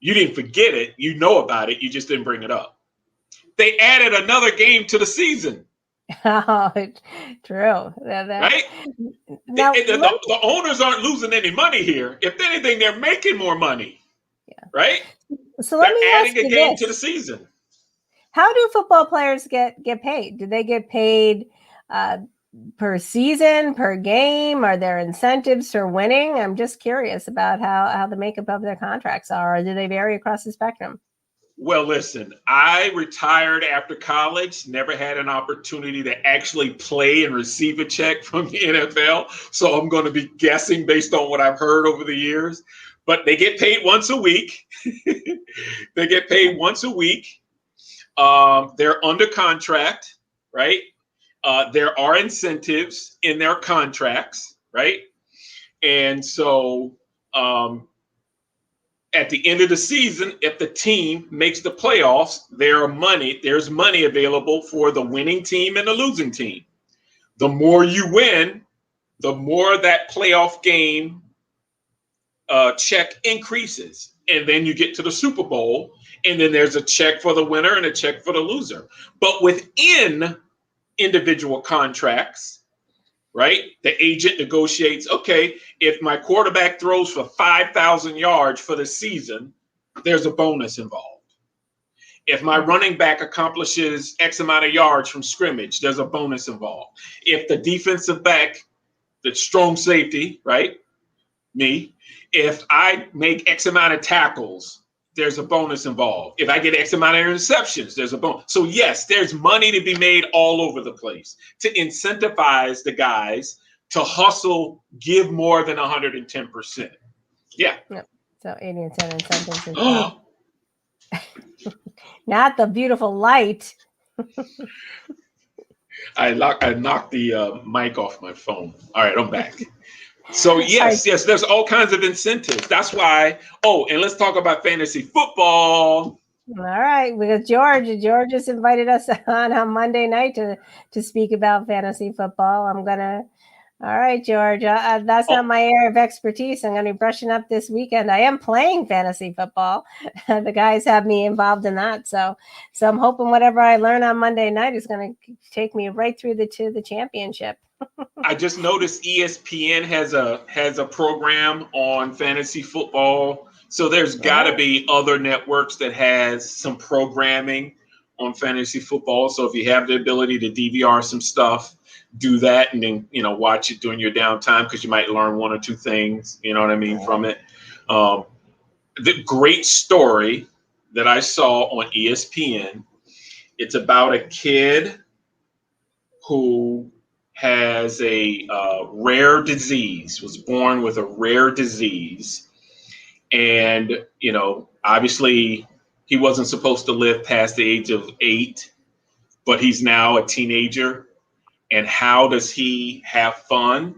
You didn't forget it. You know about it. You just didn't bring it up. They added another game to the season. Oh, true. right? Now, The owners aren't losing any money here. If anything, they're making more money, right? so They're let me ask adding a you game this. to the season. How do football players get paid? Do they get paid per season, per game? Are there incentives for winning? I'm just curious about how the makeup of their contracts are. Or do they vary across the spectrum? Well, listen, I retired after college, never had an opportunity to actually play and receive a check from the NFL. So I'm going to be guessing based on what I've heard over the years. But they get paid once a week. They get paid once a week. They're under contract, right? There are incentives in their contracts, right? And so at the end of the season, if the team makes the playoffs, there's money available for the winning team and the losing team. The more you win, the more that playoff game check increases. And then you get to the Super Bowl, and then there's a check for the winner and a check for the loser. But within individual contracts, right? The agent negotiates, okay, if my quarterback throws for 5,000 yards for the season, there's a bonus involved. If my running back accomplishes X amount of yards from scrimmage, there's a bonus involved. If the defensive back, the strong safety, right? Me, if I make X amount of tackles, there's a bonus involved. If I get X amount of interceptions, there's a bonus. So yes, there's money to be made all over the place to incentivize the guys to hustle, give more than 110%. Yeah. Yep. So 80 and 10 incentives as well. Not the beautiful light. I knocked the mic off my phone. All right, I'm back. So yes, there's all kinds of incentives. That's why. Oh, and let's talk about fantasy football. All right, because George just invited us on Monday night to speak about fantasy football. All right, George, that's not my area of expertise. I'm going to be brushing up this weekend. I am playing fantasy football. The guys have me involved in that, so I'm hoping whatever I learn on Monday night is going to take me right through to the championship. I just noticed ESPN has a program on fantasy football. So there's got to be other networks that has some programming on fantasy football. So if you have the ability to DVR some stuff, do that, and then watch it during your downtime because you might learn one or two things. You know what I mean from it. The great story that I saw on ESPN. It's about a kid who has a rare disease, was born with a rare disease. And, obviously he wasn't supposed to live past the age of 8, but he's now a teenager. And how does he have fun?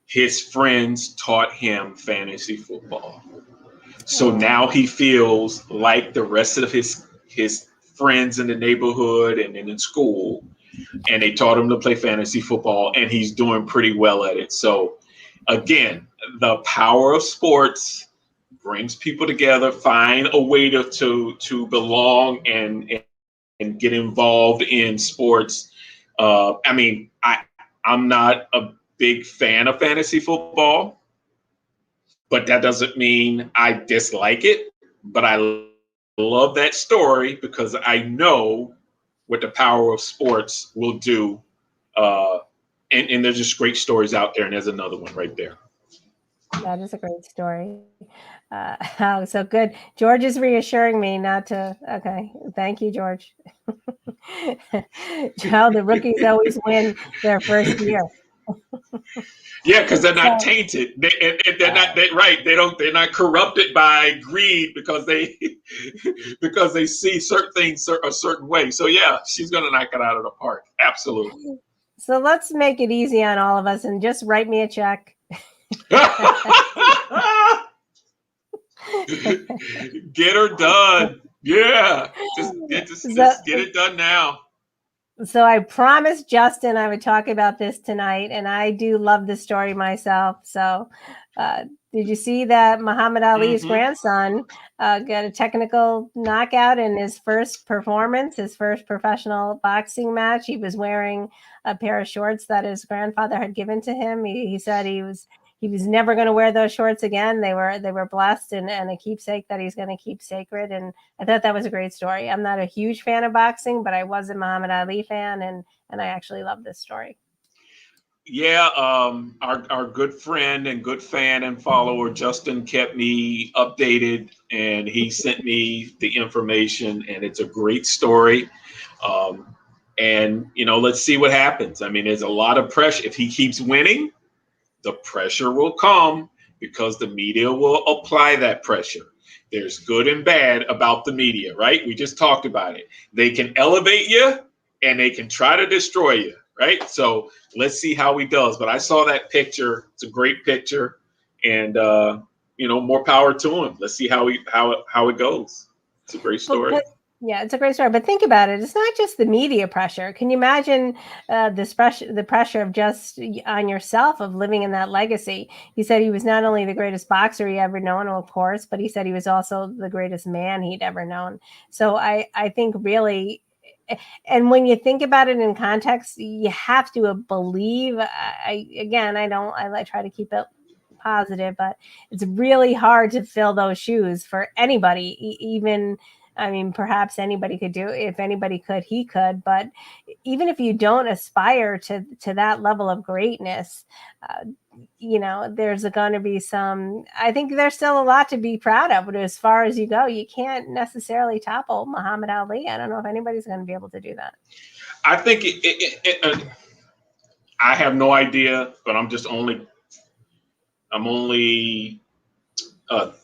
His friends taught him fantasy football. So now he feels like the rest of his friends in the neighborhood and in school, and they taught him to play fantasy football, and he's doing pretty well at it. So again, the power of sports brings people together, find a way to belong and get involved in sports. I'm not a big fan of fantasy football, but that doesn't mean I dislike it. But I love that story because I know what the power of sports will do. And there's just great stories out there. And there's another one right there. That is a great story. So good. George is reassuring me not to. Okay. Thank you, George. Joe, the rookies always win their first year. Yeah, because they're not tainted. They're not right. They're not corrupted by greed because they see certain things a certain way. So yeah, she's gonna knock it out of the park. Absolutely. So let's make it easy on all of us and just write me a check. Get her done. Yeah. Just get it done now. So I promised Justin I would talk about this tonight, and I do love the story myself. So Did you see that Muhammad Ali's Mhm. grandson got a technical knockout in his first performance, his first professional boxing match? He was wearing a pair of shorts that his grandfather had given to him. He said he was never going to wear those shorts again. They were blessed and a keepsake that he's going to keep sacred. And I thought that was a great story. I'm not a huge fan of boxing, but I was a Muhammad Ali fan, and I actually love this story. Yeah, our good friend and good fan and follower Justin kept me updated, and he sent me the information, and it's a great story. And let's see what happens. I mean, there's a lot of pressure. If he keeps winning, the pressure will come because the media will apply that pressure. There's good and bad about the media, right? We just talked about it. They can elevate you and they can try to destroy you, right? So let's see how he does. But I saw that picture. It's a great picture, and more power to him. Let's see how it goes. It's a great story. Yeah, it's a great story. But think about it. It's not just the media pressure. Can you imagine the pressure of just on yourself of living in that legacy? He said he was not only the greatest boxer he ever known, of course, but he said he was also the greatest man he'd ever known. So I think really, and when you think about it in context, you have to believe. I try to keep it positive, but it's really hard to fill those shoes for anybody, even. I mean, perhaps anybody could do it. If anybody could, he could. But even if you don't aspire to that level of greatness, there's going to be some. I think there's still a lot to be proud of. But as far as you go, you can't necessarily topple Muhammad Ali. I don't know if anybody's going to be able to do that. I think I have no idea, but I'm only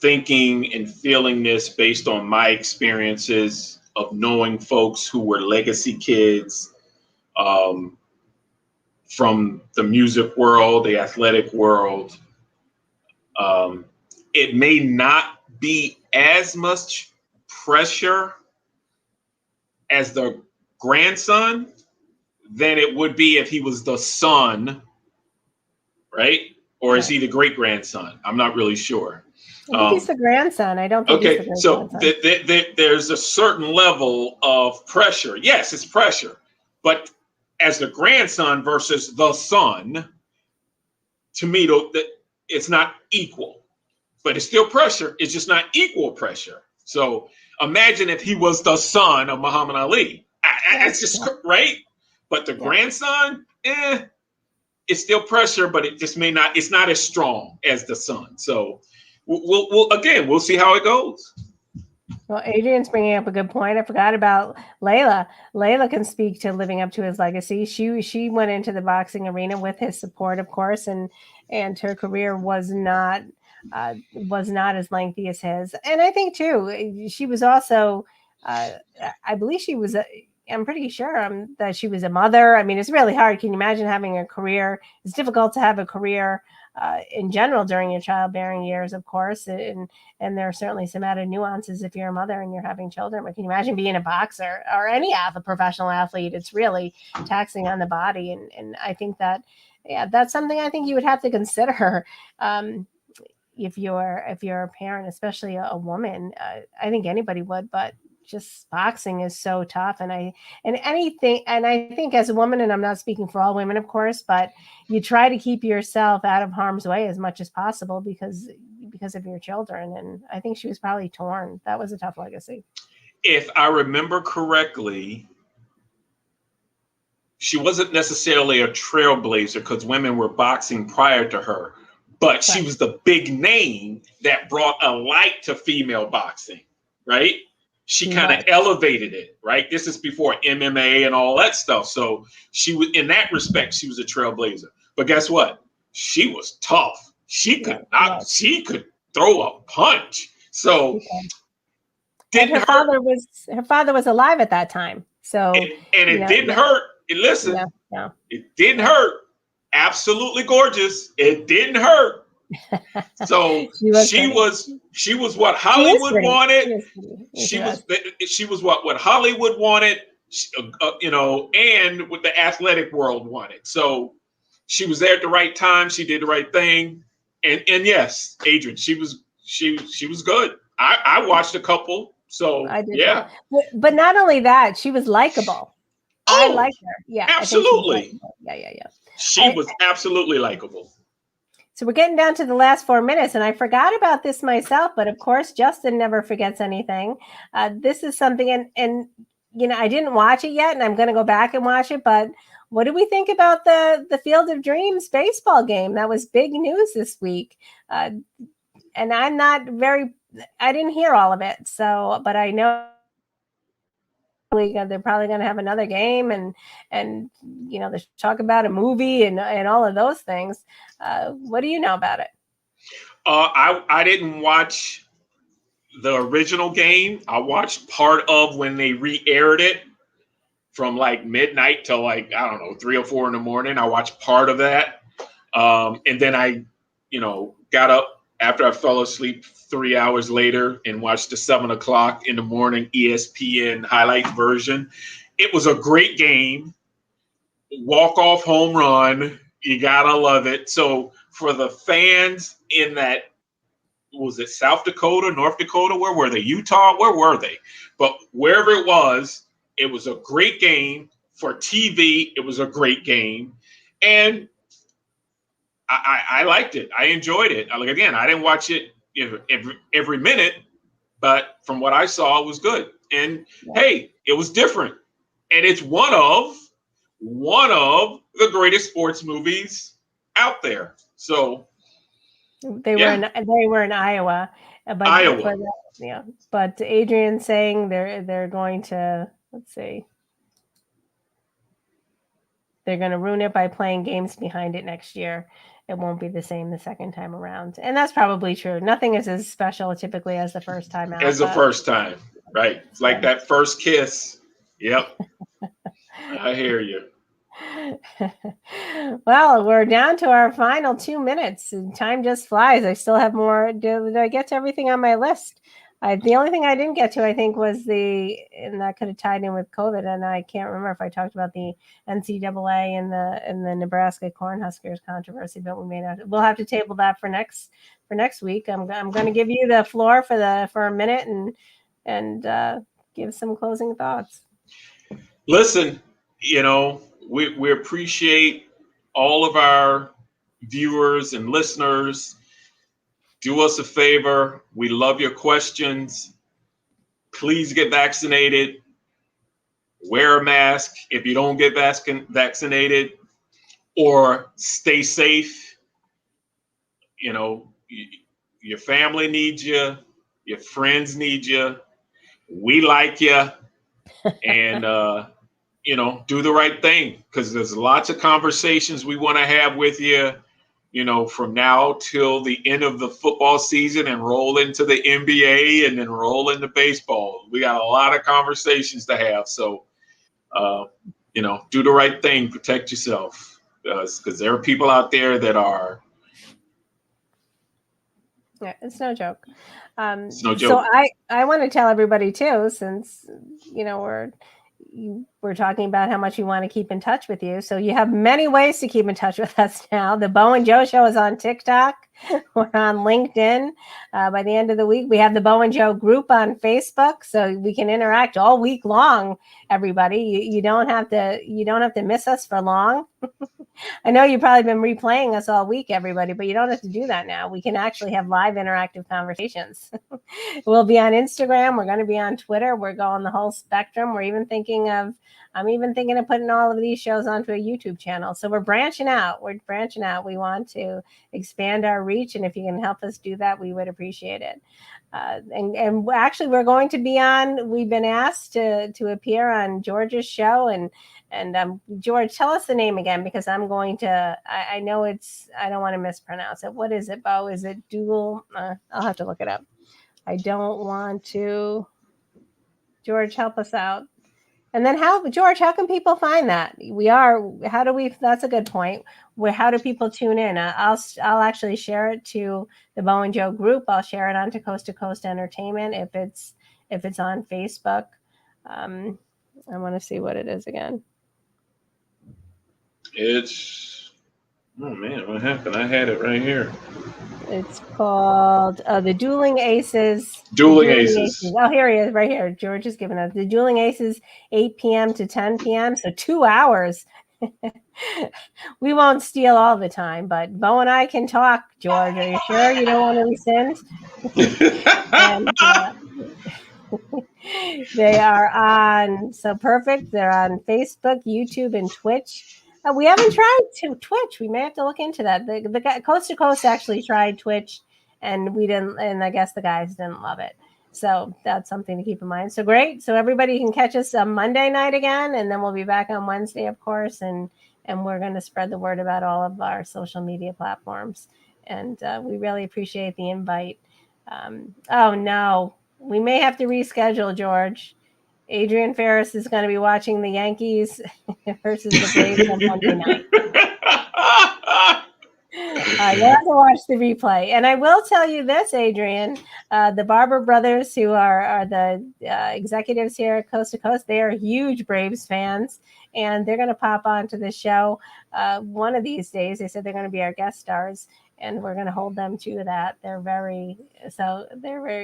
thinking and feeling this based on my experiences of knowing folks who were legacy kids from the music world, the athletic world. It may not be as much pressure as the grandson than it would be if he was the son, right? Or is he the great grandson? I'm not really sure. I think he's the grandson. I don't think he's the grandson. So there's a certain level of pressure. Yes, it's pressure. But as the grandson versus the son, to me, it's not equal. But it's still pressure. It's just not equal pressure. So imagine if he was the son of Muhammad Ali. That's just right. But the grandson, it's still pressure, but it just it's not as strong as the son. So we'll see how it goes. Well, Adrian's bringing up a good point. I forgot about Layla. Layla can speak to living up to his legacy. She went into the boxing arena with his support, of course, and her career was not as lengthy as his. And I think too, she was also, I believe she was. I'm pretty sure that she was a mother. I mean, it's really hard. Can you imagine having a career? It's difficult to have a career in general during your childbearing years, of course. And there are certainly some added nuances if you're a mother and you're having children. But can you imagine being a boxer or any professional athlete? It's really taxing on the body. And I think that, that's something I think you would have to consider if you're a parent, especially a woman. I think anybody would, but just boxing is so tough. And I think as a woman, and I'm not speaking for all women, of course, but you try to keep yourself out of harm's way as much as possible because of your children. And I think she was probably torn. That was a tough legacy. If I remember correctly, she wasn't necessarily a trailblazer because women were boxing prior to her, but she was the big name that brought a light to female boxing, right? She kind of elevated it, right? This is before MMA and all that stuff. So she was, in that respect, she was a trailblazer. But guess what? She was tough. She could she could throw a punch. So her father was alive at that time. So it didn't hurt. And listen, it didn't hurt. Absolutely gorgeous. It didn't hurt. So she was what Hollywood wanted. She was what Hollywood wanted, and what the athletic world wanted. So she was there at the right time. She did the right thing. And yes, Adrian, she was good. I watched a couple, so I did too. yeah. But not only that, she was likable. I Oh, like her. Yeah, I think she's absolutely. likable. Yeah. She was absolutely likable. So we're getting down to the last 4 minutes, and I forgot about this myself, but of course, Justin never forgets anything. This is something, and I didn't watch it yet, and I'm going to go back and watch it. But what do we think about the Field of Dreams baseball game? That was big news this week, and I didn't hear all of it. So, but I know they're probably going to have another game, and they talk about a movie and all of those things. What do you know about it? I didn't watch the original game. I watched part of when they re-aired it from like midnight till like, I don't know, 3 or 4 in the morning. I watched part of that. And then I, got up after I fell asleep 3 hours later and watched the 7 o'clock in the morning ESPN highlights version. It was a great game. Walk-off home run. You gotta love it. So for the fans in that, was it South Dakota, North Dakota? Where were they? Utah? Where were they? But wherever it was a great game. For TV, it was a great game. And I liked it. I enjoyed it. Like, again, I didn't watch it every minute, but from what I saw, it was good. And hey, it was different. And it's one of the greatest sports movies out there. So they were in Iowa, Iowa. But Adrian's saying they're going to, let's see, they're going to ruin it by playing games behind it next year. It won't be the same the second time around, and that's probably true. Nothing is as special typically as the first time out. As the first time, right? It's like that first kiss. Yep, I hear you. Well, we're down to our final 2 minutes. Time just flies. I still have more. Did I get to everything on my list? The only thing I didn't get to, I think, was and that could have tied in with COVID, and I can't remember if I talked about the NCAA and the Nebraska Cornhuskers controversy, but we'll have to table that for next week. I'm going to give you the floor for a minute and give some closing thoughts. Listen, we appreciate all of our viewers and listeners. Do us a favor. We love your questions. Please get vaccinated. Wear a mask if you don't get vaccinated, or stay safe. Your family needs you. Your friends need you. We like you. And, do the right thing, because there's lots of conversations we want to have with you, from now till the end of the football season and roll into the NBA and then roll into baseball. We got a lot of conversations to have. So, do the right thing, protect yourself, because there are people out there that are. Yeah, it's no joke. It's no joke. So I want to tell everybody too, since we're talking about how much you want to keep in touch with you. So you have many ways to keep in touch with us now. The Bo and Joe Show is on TikTok. We're on LinkedIn. By the end of the week, we have the Bo and Joe group on Facebook, so we can interact all week long. Everybody, you don't have to miss us for long. I know you've probably been replaying us all week, everybody, but you don't have to do that now. We can actually have live interactive conversations. We'll be on Instagram. We're going to be on Twitter. We're going the whole spectrum. I'm even thinking of putting all of these shows onto a YouTube channel. So we're branching out. We want to expand our reach. And if you can help us do that, we would appreciate it. And actually, we're going to be on. We've been asked to appear on George's show, and George, tell us the name again, because I'm going to. I know I don't want to mispronounce it. What is it, Bo? Is it dual? I'll have to look it up. I don't want to. George, help us out. And then George, how can people find that? That's a good point. How do people tune in? I'll actually share it to the Bo and Joe group. I'll share it onto Coast to Coast Entertainment if it's on Facebook. I want to see what it is again. It's Oh man, what happened? I had it right here. It's called The Dueling Aces. Dueling Aces. Oh, here he is, right here. George is giving us The Dueling Aces, 8 p.m. to 10 p.m. So 2 hours. We won't steal all the time, but Bo and I can talk, George. Are you sure you don't want to rescind? And they are on So Perfect. They're on Facebook, YouTube, and Twitch. We haven't tried Twitch. We may have to look into that. The guy, Coast to Coast actually tried Twitch, and we didn't. And I guess the guys didn't love it. So that's something to keep in mind. So great. So everybody can catch us on Monday night again, and then we'll be back on Wednesday, of course, and we're going to spread the word about all of our social media platforms. And we really appreciate the invite. Oh no, we may have to reschedule, George. Adrian Ferris is going to be watching the Yankees versus the Braves on Monday night. You'll have to watch the replay. And I will tell you this, Adrian, the Barber brothers, who are the executives here at Coast to Coast, they are huge Braves fans, and they're going to pop onto the show one of these days. They said they're going to be our guest stars, and we're going to hold them to that. They're very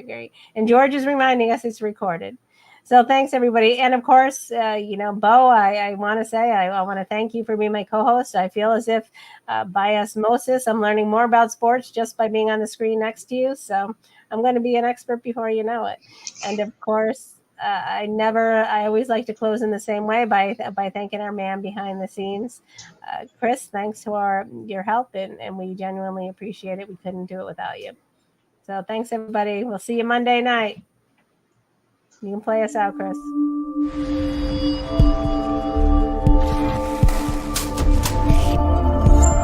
great. And George is reminding us it's recorded. So thanks, everybody. And of course, Bo, I want to say, I want to thank you for being my co-host. I feel as if by osmosis, I'm learning more about sports just by being on the screen next to you. So I'm going to be an expert before you know it. And of course, I always like to close in the same way by thanking our man behind the scenes. Chris, thanks for your help, and we genuinely appreciate it. We couldn't do it without you. So thanks, everybody. We'll see you Monday night. You can play us out, Chris.